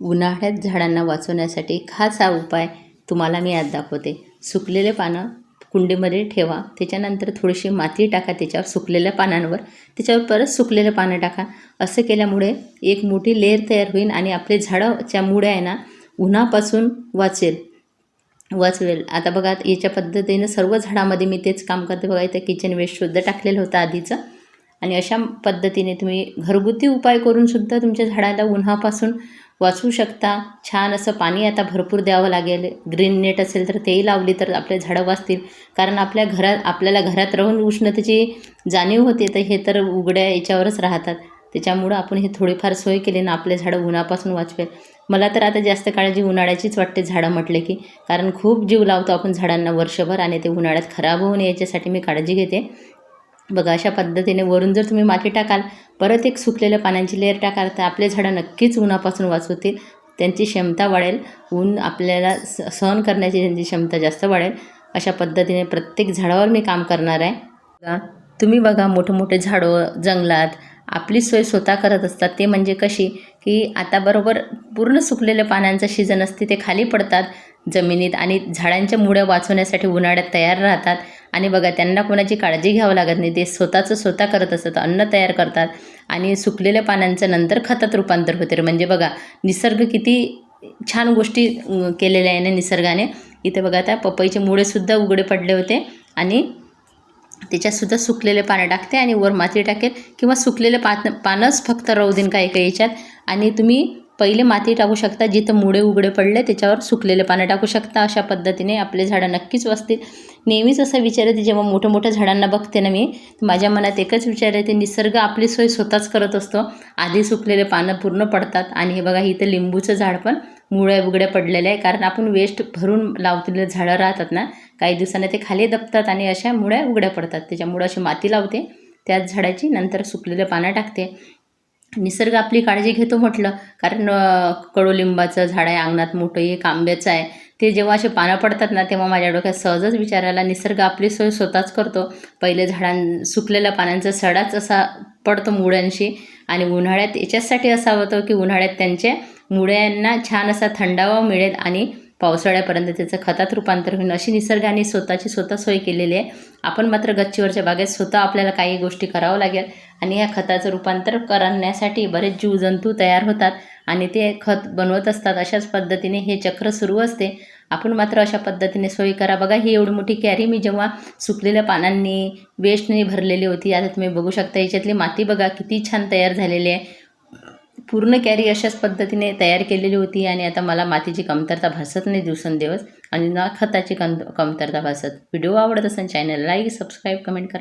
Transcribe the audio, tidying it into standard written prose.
उन्हाळ्यात झाडांना वाचवण्यासाठी खास हा उपाय तुम्हाला मी आज दाखवते. सुकलेले पानं कुंडीमध्ये ठेवा, त्याच्यानंतर थोडीशी माती टाका त्याच्यावर सुकलेल्या पानांवर, त्याच्यावर परत सुकलेलं पानं टाका. असं केल्यामुळे एक मोठी लेयर तयार होईल आणि आपले झाडाच्या मुळ्या आहे ना उन्हापासून वाचवेल. आता बघा याच्या पद्धतीने सर्व झाडामध्ये मी तेच काम करते. बघा इथं किचन वेस्टसुद्धा टाकलेलं होतं आधीचं. आणि अशा पद्धतीने तुम्ही घरगुती उपाय करूनसुद्धा तुमच्या झाडाला उन्हापासून वाचवू शकता. छान असं पाणी आता भरपूर द्यावं लागेल. ग्रीन नेट असेल तर तेही लावली तर आपले झाडं वाचतील. कारण आपल्याला घरात राहून उष्णतेची जाणीव होते, तर हे तर उघड्या याच्यावरच राहतात. त्याच्यामुळं आपण हे थोडीफार सोय केली ना आपले झाडं उन्हापासून वाचवेल. मला तर आता जास्त काळजी उन्हाळ्याचीच वाटते झाडं म्हटले की, कारण खूप जीव लावतो आपण झाडांना वर्षभर आणि ते उन्हाळ्यात खराब होऊ नये याच्यासाठी मी काळजी घेते. बघा अशा पद्धतीने वरून जर तुम्ही माती टाकाल, परत एक सुकलेल्या पानांची लेअर टाकाल, तर आपले झाडं नक्कीच उन्हापासून वाचवतील. त्यांची क्षमता वाढेल. ऊन आपल्याला सहन करण्याची त्यांची क्षमता जास्त वाढेल. अशा पद्धतीने प्रत्येक झाडावर मी काम करणार आहे. तुम्ही बघा मोठे झाडं जंगलात आपली सोय स्वतः करत असतात. ते म्हणजे कशी की आता बरोबर पूर्ण सुकलेल्या पानांचं सीझन असते, ते खाली पडतात जमिनीत आणि झाडांच्या मुळ्या वाचवण्यासाठी उन्हाळ्यात तयार राहतात. आणि बघा त्यांना कोणाची काळजी घ्यावं लागत नाही. ते स्वतः करत असतात. अन्न तयार करतात आणि सुकलेल्या पानांचं नंतर खतात रूपांतर होते. म्हणजे बघा निसर्ग किती छान गोष्टी केलेल्या आहे ना निसर्गाने. इथे बघा त्या पपईचे मुळेसुद्धा उघडे पडले होते आणि त्याच्यातसुद्धा सुकलेले पानं टाकते आणि वर माती टाकेल किंवा सुकलेले पानंच फक्त राहू देईन काही याच्यात. आणि तुम्ही पहिले माती टाकू शकता, जिथं मुळे उघडे पडले त्याच्यावर सुकलेले पानं टाकू शकता. अशा पद्धतीने आपले झाडं नक्कीच वाचतील. नेहमीच असा विचार येते जेव्हा मोठ्या झाडांना बघते ना मी, माझ्या मनात एकच विचार येते, निसर्ग आपली सोय स्वतःच करत असतो. आधी सुकलेले पानं पूर्ण पडतात. आणि हे बघा इथं लिंबूचं झाड पण मुळ्या उघड्या पडलेल्या आहे, कारण आपण वेस्ट भरून लावलेले झाडं राहतात ना, काही दिवसांनी ते खाली दबतात आणि अशा मुळ्या उघड्या पडतात. त्याच्यामुळं अशी माती लावते त्याच झाडाची, नंतर सुकलेले पानं टाकते. निसर्ग आपली काळजी घेतो म्हटलं, कारण कडुलिंबाचं झाड आहे अंगणात मोठं, एक आंब्याचं आहे. ते जेव्हा असे पानं पडतात ना, तेव्हा माझ्या डोक्यात सहजच विचार आला, निसर्ग आपली सोय स्वतःच करतो. पहिले सुकलेल्या पानांचा सडाच असा पडतो मुळ्यांशी. आणि उन्हाळ्यात याच्यासाठी असा होतो की उन्हाळ्यात त्यांच्या मुळ्यांना छान असा थंडावा मिळेल आणि पावसाळ्यापर्यंत त्याचं खतात रूपांतर होईल. अशी निसर्गाने स्वतः सोय केलेली आहे. आपण मात्र गच्चीवरच्या बागेत स्वतः आपल्याला काही गोष्टी करावं लागेल. आणि ह्या खताचं रूपांतर करण्यासाठी बरेच जीवजंतू तयार होतात आणि ते खत बनवत असतात. अशाच पद्धतीने हे चक्र सुरू असते. आपण मात्र अशा पद्धतीने सोयी करा. बघा ही एवढी मोठी कॅरी मी जेव्हा सुकलेल्या पानांनी वेस्टने भरलेली होती, आता तुम्ही बघू शकता याच्यातली माती बघा किती छान तयार झालेली आहे. पूर्ण कॅरी अशाच पद्धतीने तयार केलेली होती आणि आता मला मातीची कमतरता भासत नाही दिवसेंदिवस आणि ना खताची कमतरता भासत. व्हिडिओ आवडत असेल चॅनल लाईक, सबस्क्राईब, कमेंट करा.